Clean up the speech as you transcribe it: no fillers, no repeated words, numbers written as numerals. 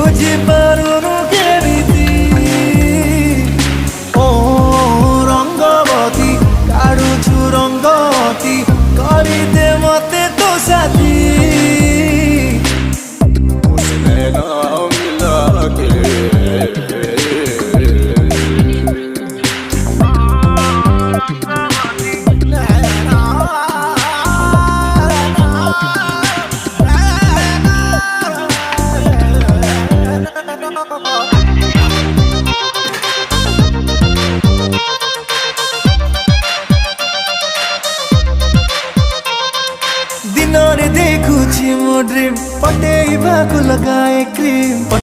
ବୁଝିପାରୁନୁ କେମିତି ଓ ରଙ୍ଗବତୀ କାଢୁଛୁ ରଙ୍ଗବତୀ କରିଦେ ମତେ ତୋ ସାଥୀ दिनरे देखुछि मो ड्रीम पटेइबाको लगाए क्रीम।